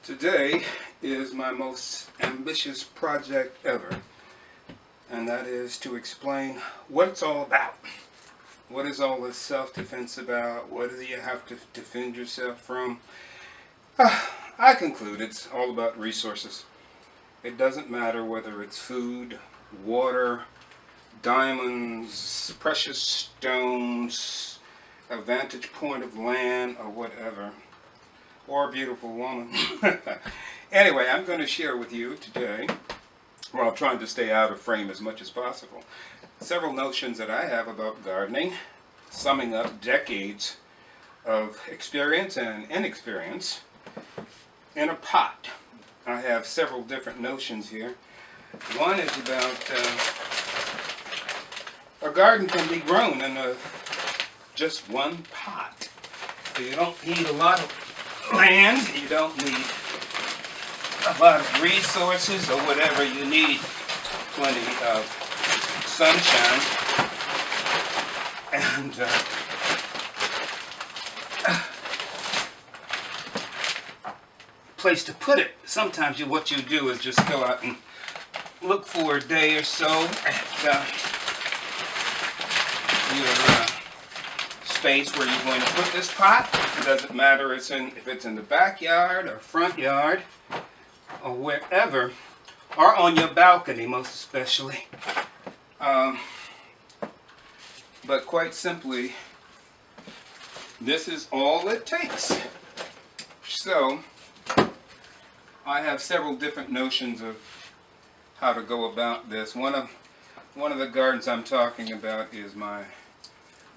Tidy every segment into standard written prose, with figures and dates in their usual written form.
Today is my most ambitious project ever, and that is to explain what it's all about. What is all this self-defense about? What do you have to defend yourself from? I conclude it's all about resources. It doesn't matter whether it's food, water, diamonds, precious stones, a vantage point of land, or whatever. Or a beautiful woman. Anyway, I'm going to share with you today, while trying to stay out of frame as much as possible, several notions that I have about gardening, summing up decades of experience and inexperience in a pot. I have several different notions here. One is about a garden can be grown in just one pot. So you don't need a lot of land, you don't need a lot of resources or whatever. You need plenty of sunshine and place to put it. Sometimes what you do is just go out and look for a day or so at your space where you're going to put this pot. It doesn't matter if it's in the backyard or front yard or wherever, or on your balcony most especially. But quite simply, this is all it takes. So I have several different notions of how to go about this. One of the gardens I'm talking about is my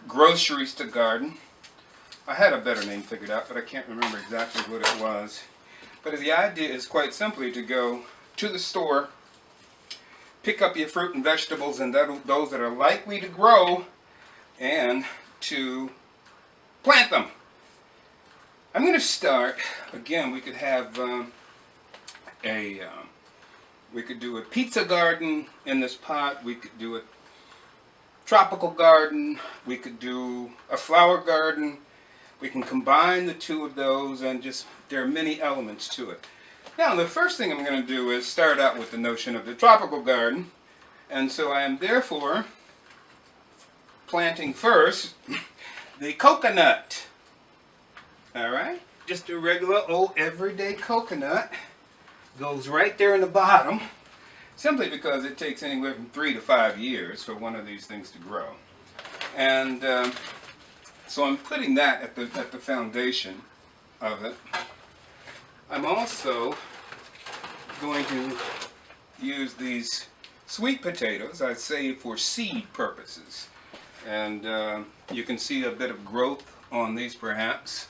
Groceries to Garden. I had a better name figured out, but I can't remember exactly what it was. But the idea is quite simply to go to the store, pick up your fruit and vegetables and those that are likely to grow, and to plant them. I'm going to start, again, we could have we could do a pizza garden in this pot, we could do a tropical garden, we could do a flower garden. We can combine the two of those, and there are many elements to it. Now, the first thing I'm going to do is start out with the notion of the tropical garden, and so I am therefore planting first the coconut. All right, just a regular old everyday coconut goes right there in the bottom, simply because it takes anywhere from 3 to 5 years for one of these things to grow. And so I'm putting that at the foundation of it. I'm also going to use these sweet potatoes, I say, for seed purposes. And you can see a bit of growth on these perhaps,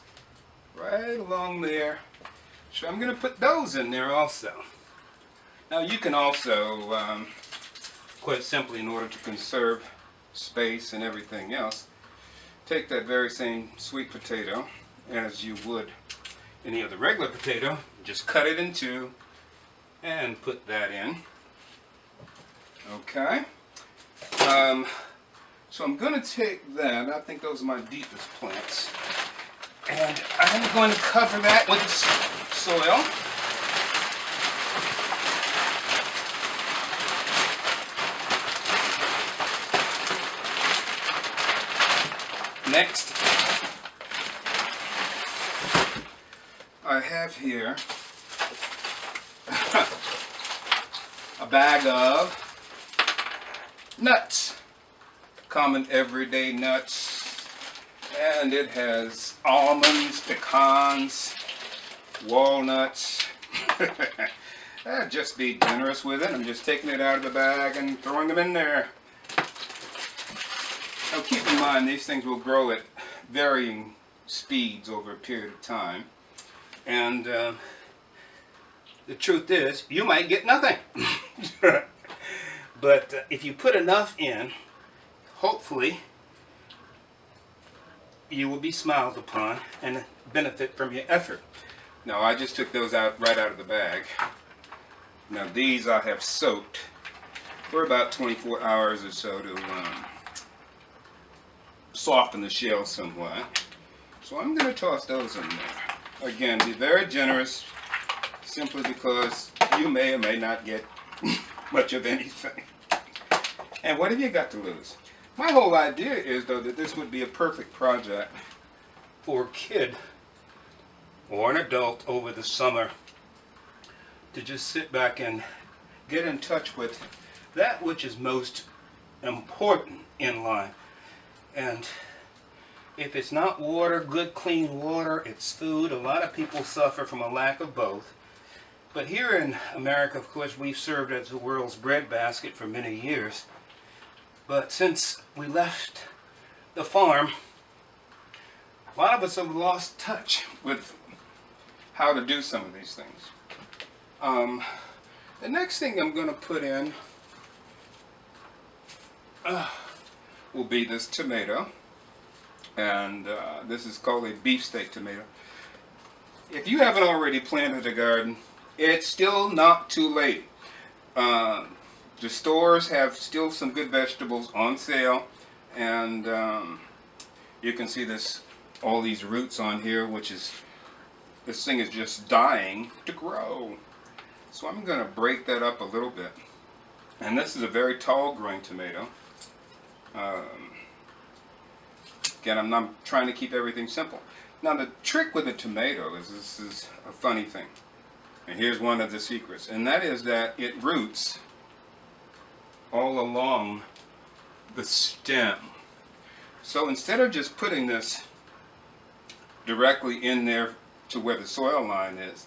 right along there. So I'm going to put those in there also. Now you can also, quite simply, in order to conserve space and everything else, take that very same sweet potato, as you would any other regular potato, just cut it in two and put that in. Okay. So I'm going to take that, I think those are my deepest plants, and I'm going to cover that with soil. Next, I have here a bag of nuts, common everyday nuts, and it has almonds, pecans, walnuts. Just be generous with it. I'm just taking it out of the bag and throwing them in there. Now keep in mind, these things will grow at varying speeds over a period of time. And the truth is, you might get nothing. But if you put enough in, hopefully you will be smiled upon and benefit from your effort. Now I just took those out right out of the bag. Now these I have soaked for about 24 hours or so to soften the shell somewhat. So I'm going to toss those in there. Again, be very generous simply because you may or may not get much of anything. And what have you got to lose? My whole idea is, though, that this would be a perfect project for a kid or an adult over the summer to just sit back and get in touch with that which is most important in life. And if it's not water, good clean water, it's food. A lot of people suffer from a lack of both. But here in America, of course, we've served as the world's breadbasket for many years. But since we left the farm, a lot of us have lost touch with how to do some of these things. The next thing I'm going to put in will be this tomato. And this is called a beefsteak tomato. If you haven't already planted a garden, it's still not too late. The stores have still some good vegetables on sale, and you can see this, all these roots on here, which is, this thing is just dying to grow. So I'm going to break that up a little bit. And this is a very tall growing tomato. Again, I'm not trying to keep everything simple. Now the trick with the tomato is, this is a funny thing. And here's one of the secrets. And that is that it roots all along the stem. So instead of just putting this directly in there to where the soil line is,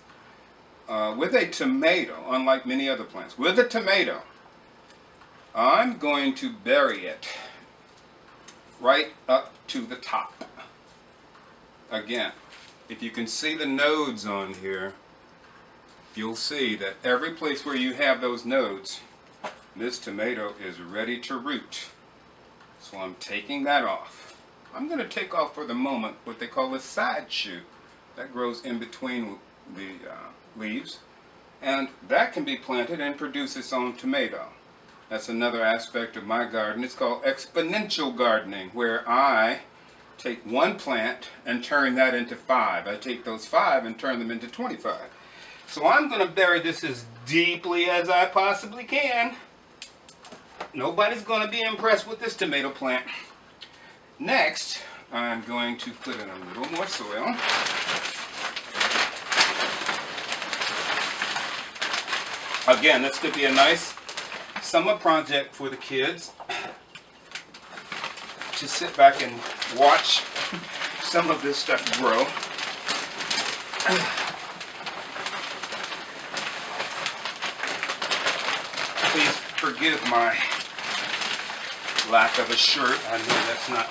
with a tomato, unlike many other plants, with a tomato, I'm going to bury it right up to the top. Again, if you can see the nodes on here, you'll see that every place where you have those nodes, this tomato is ready to root. So I'm taking that off. I'm going to take off for the moment what they call a side shoot that grows in between the leaves, and that can be planted and produce its own tomato. That's another aspect of my garden. It's called exponential gardening, where I take one plant and turn that into 5. I take those 5 and turn them into 25. So I'm going to bury this as deeply as I possibly can. Nobody's going to be impressed with this tomato plant. Next, I'm going to put in a little more soil. Again, this could be a nice summer project for the kids to sit back and watch some of this stuff grow. Please forgive my lack of a shirt. I know that's not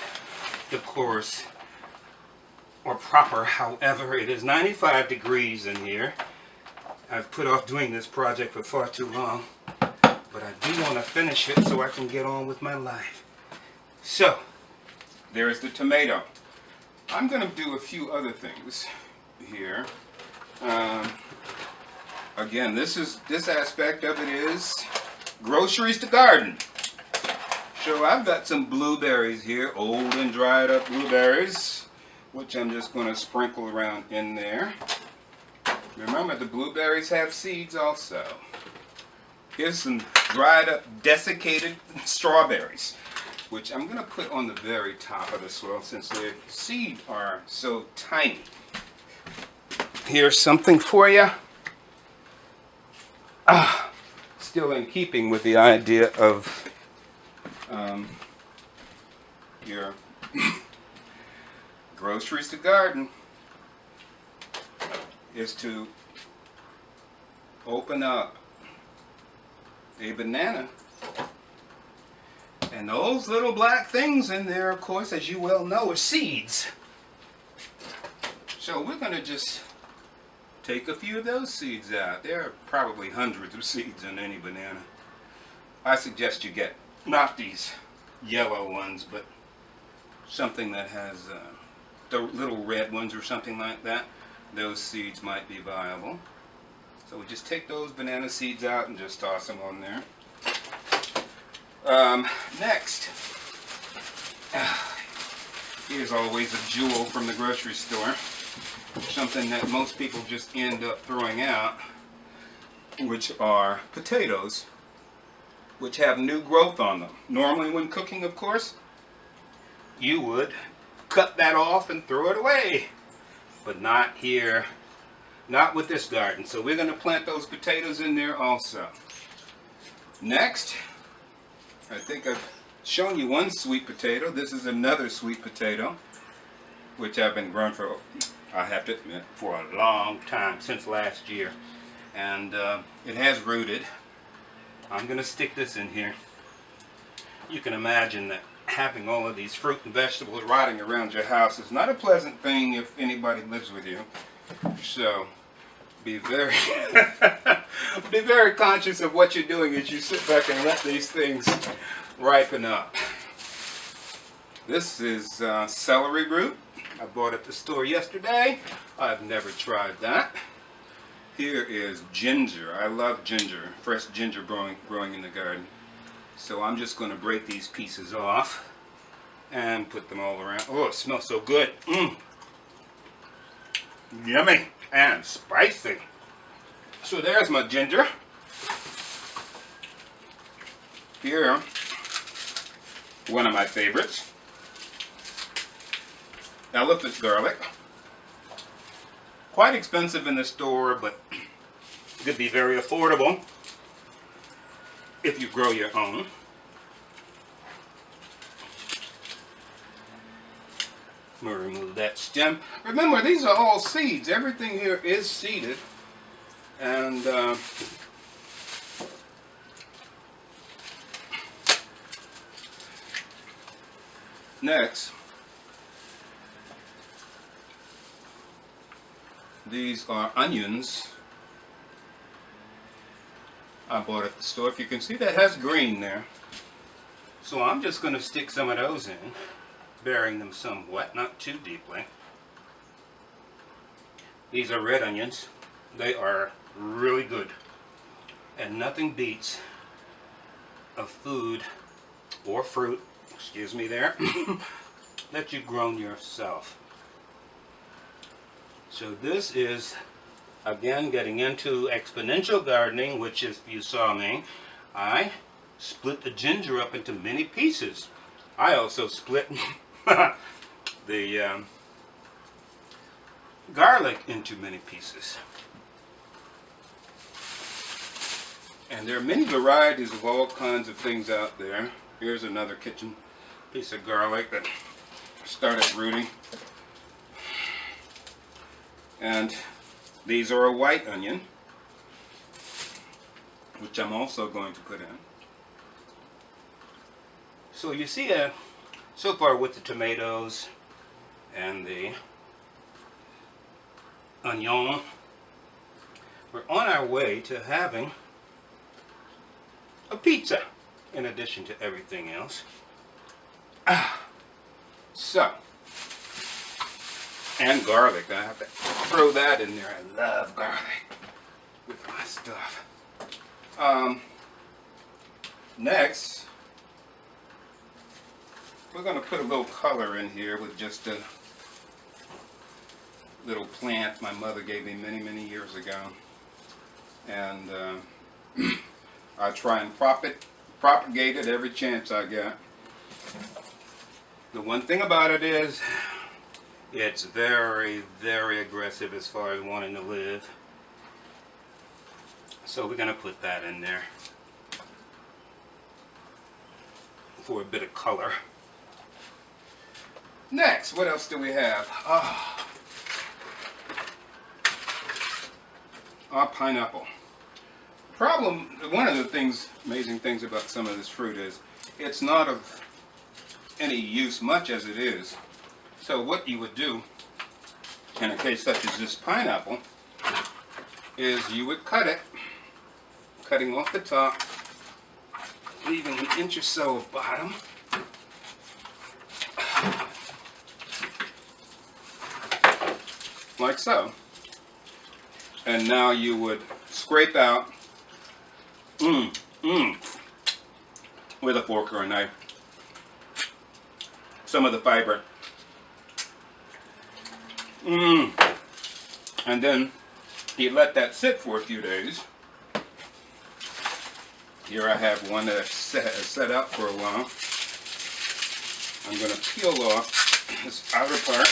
decorous or proper. However, it is 95 degrees in here. I've put off doing this project for far too long, but I do want to finish it so I can get on with my life. So, there's the tomato. I'm going to do a few other things here. Again, this aspect of it is groceries to garden. So I've got some blueberries here, old and dried up blueberries, which I'm just going to sprinkle around in there. Remember, the blueberries have seeds also. Here's some dried up, desiccated strawberries, which I'm going to put on the very top of the soil since their seeds are so tiny. Here's something for you. Still in keeping with the idea of your groceries to garden, is to open up a banana, and those little black things in there, of course, as you well know, are seeds. So we're going to just take a few of those seeds out. There are probably hundreds of seeds in any banana. I suggest you get not these yellow ones, but something that has the little red ones or something like that. Those seeds might be viable. So we just take those banana seeds out and just toss them on there. Next, here's always a jewel from the grocery store. Something that most people just end up throwing out. which are potatoes, which have new growth on them. Normally when cooking, of course, you would cut that off and throw it away. But not here, not with this garden. So we're going to plant those potatoes in there also. Next, I think I've shown you one sweet potato. This is another sweet potato, which I've been growing for, I have to admit, for a long time, since last year. And it has rooted. I'm going to stick this in here. You can imagine that having all of these fruit and vegetables rotting around your house is not a pleasant thing if anybody lives with you. So be very be very conscious of what you're doing as you sit back and let these things ripen up. This is celery root. I bought it at the store yesterday. I've never tried that. Here is ginger. I love ginger, fresh ginger growing in the garden. So I'm just going to break these pieces off and put them all around. Oh, it smells so good. Yummy and spicy. So there's my ginger. Here, one of my favorites, elephant garlic. Quite expensive in the store, but could be very affordable if you grow your own. I'm going to remove that stem. Remember, these are all seeds. Everything here is seeded. And next, these are onions I bought at the store. If you can see, that has green there. So I'm just going to stick some of those in, burying them somewhat, not too deeply. These are red onions. They are really good. And nothing beats a food or fruit, excuse me there, that you've grown yourself. So this is, again, getting into exponential gardening, which, if you saw me, I split the ginger up into many pieces. I also split the garlic into many pieces. And there are many varieties of all kinds of things out there. Here's another kitchen piece of garlic that started rooting. And these are a white onion, which I'm also going to put in. So you see, so far with the tomatoes and the onion, we're on our way to having a pizza in addition to everything else. So, and garlic. I have to throw that in there. I love garlic with my stuff. Next, we're going to put a little color in here with just a little plant my mother gave me many, many years ago. And I try and propagate it every chance I get. The one thing about it is, it's very, very aggressive as far as wanting to live. So we're going to put that in there for a bit of color. Next, what else do we have? Pineapple. One of the amazing things about some of this fruit is it's not of any use much as it is. So what you would do in a case such as this pineapple is you would cut it, cutting off the top, leaving an inch or so of bottom. Like so. And now you would scrape out with a fork or a knife some of the fiber. And then you let that sit for a few days, Here I have one that's set out for a while. I'm going to peel off this outer part.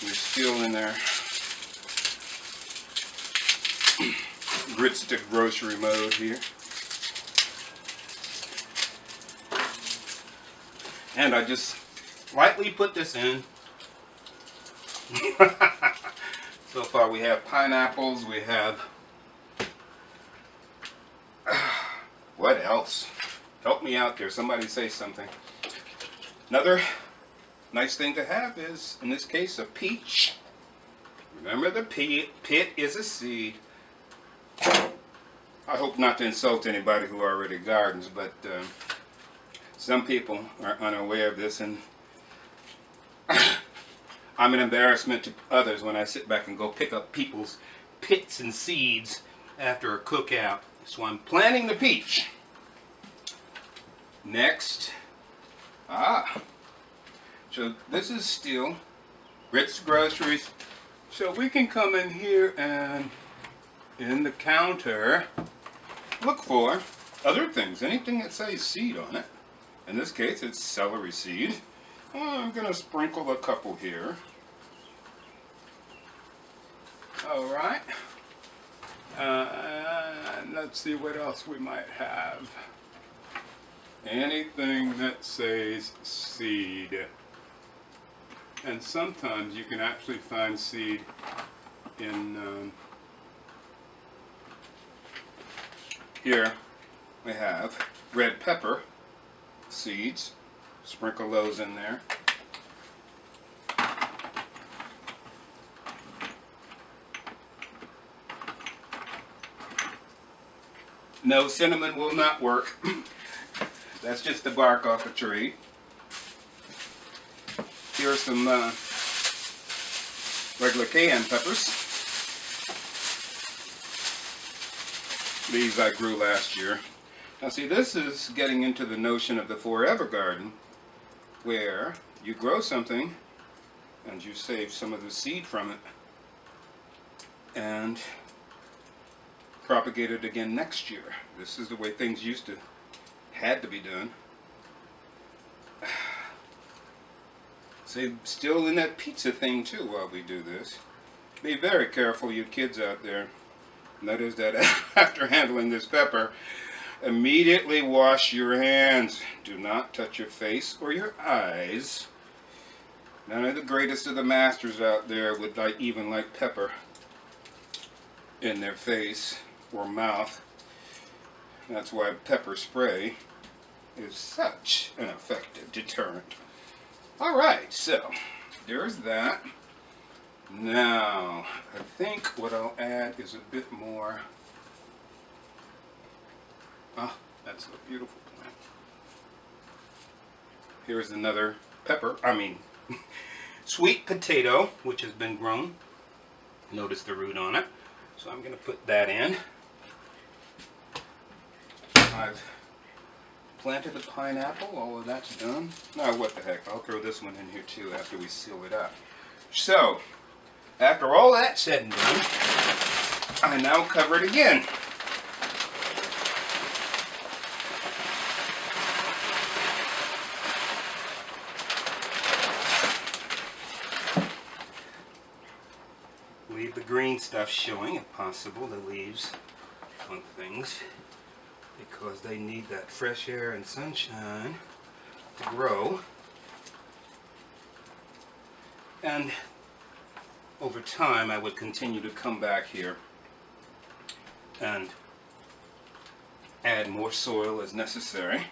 We're still in there. Gritstick grocery mode here. And I just lightly put this in. So far we have pineapples, we have... What else? Help me out there, somebody say something. Another nice thing to have is, in this case, a peach. Remember, the pit is a seed. I hope not to insult anybody who already gardens, but some people are unaware of this, and I'm an embarrassment to others when I sit back and go pick up people's pits and seeds after a cookout. So I'm planting the peach. Next, so this is still Ritz Groceries. So we can come in here and in the counter look for other things, anything that says seed on it. In this case, it's celery seed. I'm going to sprinkle a couple here. Alright. And let's see what else we might have. Anything that says seed. And sometimes you can actually find seed in... here we have red pepper seeds. Sprinkle those in there. No, cinnamon will not work. That's just the bark off a tree. Here are some regular cayenne peppers. These I grew last year. Now see, this is getting into the notion of the forever garden, where you grow something and you save some of the seed from it and propagate it again next year. This is the way things had to be done. See, still in that pizza thing too while we do this. Be very careful, you kids out there. Notice that after handling this pepper, immediately wash your hands. Do not touch your face or your eyes. None of the greatest of the masters out there would even like pepper in their face or mouth. That's why pepper spray is such an effective deterrent. Alright, so there's that. Now, I think what I'll add is a bit more. Ah, that's a beautiful plant. Here's another sweet potato, which has been grown. Notice the root on it. So I'm going to put that in. I've planted the pineapple, all of that's done. Now what the heck, I'll throw this one in here too after we seal it up. So, after all that's said and done, I now cover it again. Leave the green stuff showing if possible, the leaves on things, because they need that fresh air and sunshine to grow. And over time I would continue to come back here and add more soil as necessary.